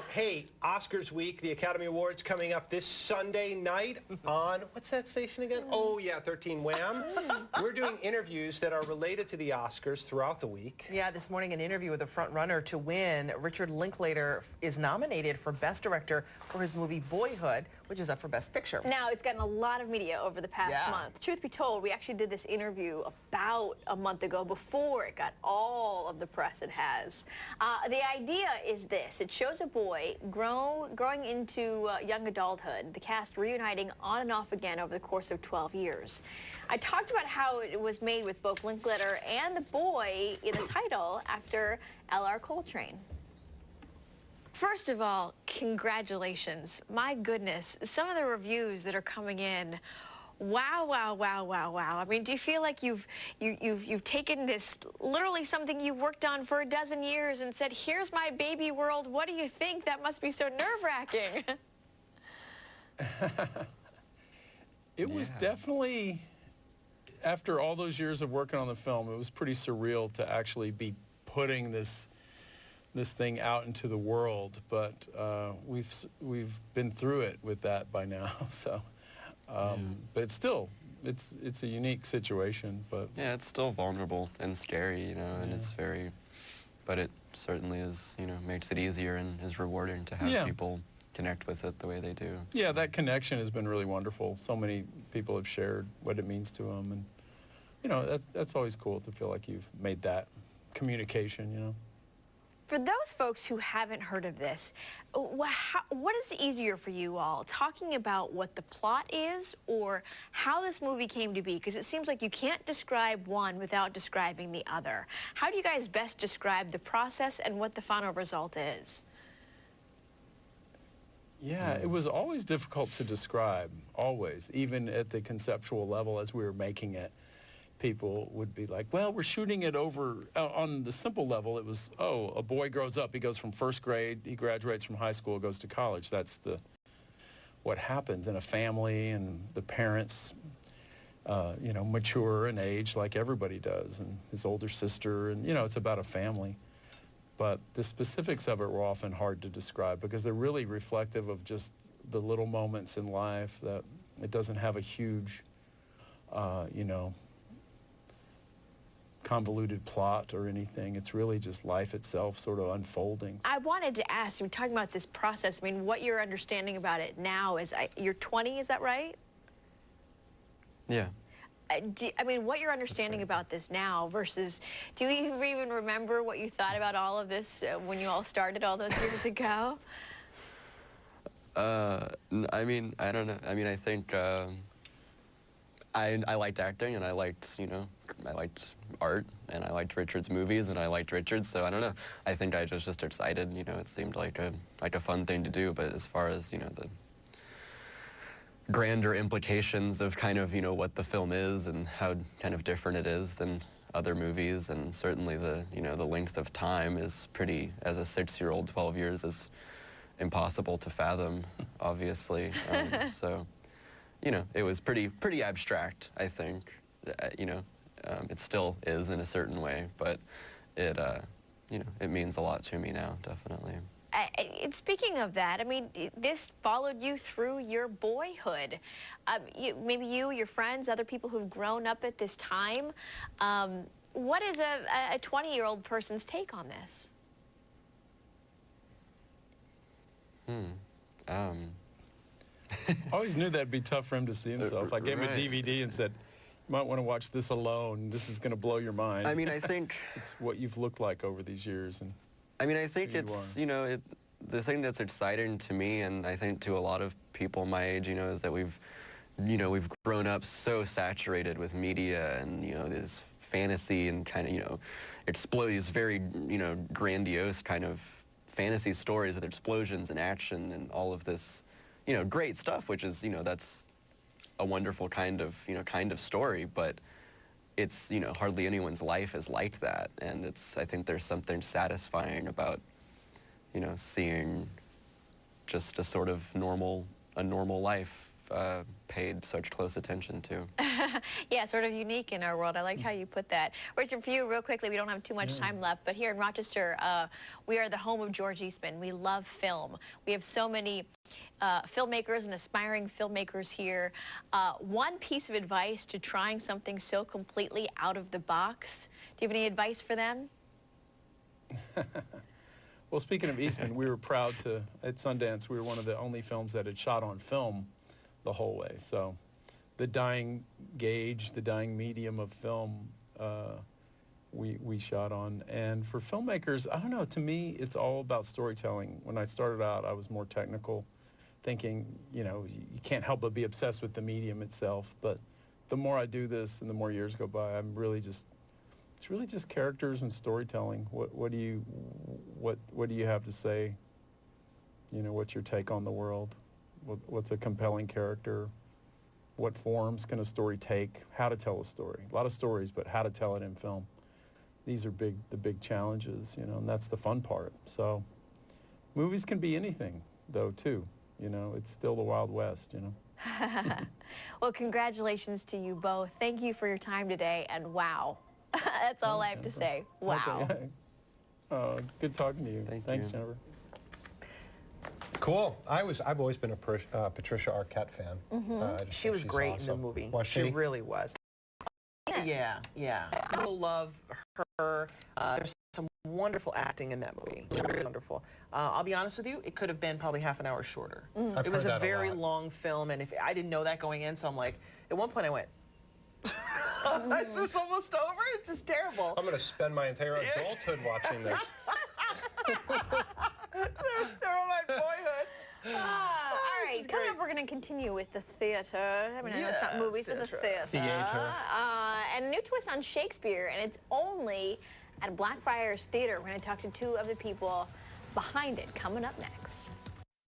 Hey, Oscars week, the Academy Awards coming up this Sunday night on, what's that station again? Oh, yeah, 13 Wham. We're doing interviews that are related to the Oscars throughout the week. Yeah, this morning an interview with a front runner to win. Richard Linklater is nominated for Best Director for his movie Boyhood, which is up for Best Picture. Now, it's gotten a lot of media over the past month. Truth be told, we actually did this interview about a month ago before it got all of the press it has. The idea is this. It shows a boy growing into young adulthood, the cast reuniting on and off again over the course of 12 years. I talked about how it was made with both Linklater and the boy in the title, actor Ellar Coltrane. First of all, congratulations. My goodness, some of the reviews that are coming in. Wow, wow, wow, wow, wow. I mean, do you feel like you've taken this, literally something you've worked on for a dozen years and said, here's my baby world, what do you think? That must be so nerve-wracking. It was definitely, after all those years of working on the film, it was pretty surreal to actually be putting this thing out into the world, but we've been through it with that by now, so. But it's still, it's a unique situation, but... Yeah, it's still vulnerable and scary, you know, and it's very, but it certainly is, you know, makes it easier and is rewarding to have people connect with it the way they do. Yeah, that connection has been really wonderful. So many people have shared what it means to them, and, you know, that's always cool to feel like you've made that communication, you know. For those folks who haven't heard of this, what is easier for you all, talking about what the plot is or how this movie came to be? Because it seems like you can't describe one without describing the other. How do you guys best describe the process and what the final result is? Yeah, it was always difficult to describe, always, even at the conceptual level as we were making it. People would be like, well, we're shooting it over, on the simple level, it was, oh, a boy grows up, he goes from first grade, he graduates from high school, goes to college. That's what happens in a family, and the parents, you know, mature in age like everybody does, and his older sister, and, you know, it's about a family. But the specifics of it were often hard to describe because they're really reflective of just the little moments in life, that it doesn't have a huge, you know, convoluted plot or anything. It's really just life itself sort of unfolding. I wanted to ask, you're talking about this process, I mean, what you're understanding about it now is, you're 20, is that right? Yeah. I mean, what you're understanding about this now versus, do you even remember what you thought about all of this when you all started all those years ago? I mean, I don't know. I mean, I think I liked acting, and I liked, you know, I liked art, and I liked Richard's movies, and I liked Richard, so I don't know. I think I was just excited, you know, it seemed like a fun thing to do, but as far as, you know, the grander implications of kind of, you know, what the film is and how kind of different it is than other movies, and certainly the, you know, the length of time is pretty, as a 6-year-old, 12 years is impossible to fathom, obviously, so, you know, it was pretty abstract, I think, you know. It still is in a certain way, but it, you know, it means a lot to me now, definitely. Speaking of that, I mean, this followed you through your boyhood. Maybe you, your friends, other people who've grown up at this time. What is a 20-year-old person's take on this? I always knew that'd be tough for him to see himself. I gave him a DVD and said, you might want to watch this alone. This is going to blow your mind. I mean, I think... it's what you've looked like over these years. And I mean, I think it's, you know, the thing that's exciting to me, and I think to a lot of people my age, you know, is that we've grown up so saturated with media and, you know, this fantasy and kind of, you know, these very, you know, grandiose kind of fantasy stories with explosions and action and all of this, you know, great stuff, which is, you know, that's a wonderful kind of, you know, story, but it's, you know, hardly anyone's life is like that, and I think there's something satisfying about, you know, seeing just a sort of normal life paid such close attention to. Yeah, sort of unique in our world. I like how you put that. Richard, for you, real quickly, we don't have too much time left, but here in Rochester, we are the home of George Eastman. We love film. We have so many filmmakers and aspiring filmmakers here. One piece of advice to trying something so completely out of the box. Do you have any advice for them? Well, speaking of Eastman, we were proud to, at Sundance, we were one of the only films that had shot on film the whole way. So the dying gauge, the dying medium of film, we shot on. And for filmmakers, I don't know, to me, it's all about storytelling. When I started out, I was more technical, thinking, you know, you can't help but be obsessed with the medium itself. But the more I do this and the more years go by, I'm really just, it's really just characters and storytelling. What do you have to say? You know, what's your take on the world? What's a compelling character? What forms can a story take? How to tell a story. A lot of stories, but how to tell it in film. These are the big challenges, you know, and that's the fun part. So movies can be anything, though, too. You know, it's still the Wild West, you know. Well, congratulations to you both. Thank you for your time today, and wow. That's all I have to say. Wow. Okay. Good talking to you. Thanks, Jennifer. Cool. I've always been a Patricia Arquette fan. She was great in the movie. She really was. Yeah. People love her. There's some wonderful acting in that movie. Really wonderful. I'll be honest with you, it could have been probably half an hour shorter. It was a very long film, and if I didn't know that going in, so I'm like, at one point I went, is this almost over? It's just terrible. I'm going to spend my entire adulthood watching this. They're on my Boyhood. All right, coming up, we're going to continue with the theater. I mean, I know it's not movies, but the theater. And a new twist on Shakespeare, and it's only at Blackfriars Theater. We're going to talk to two of the people behind it, coming up next.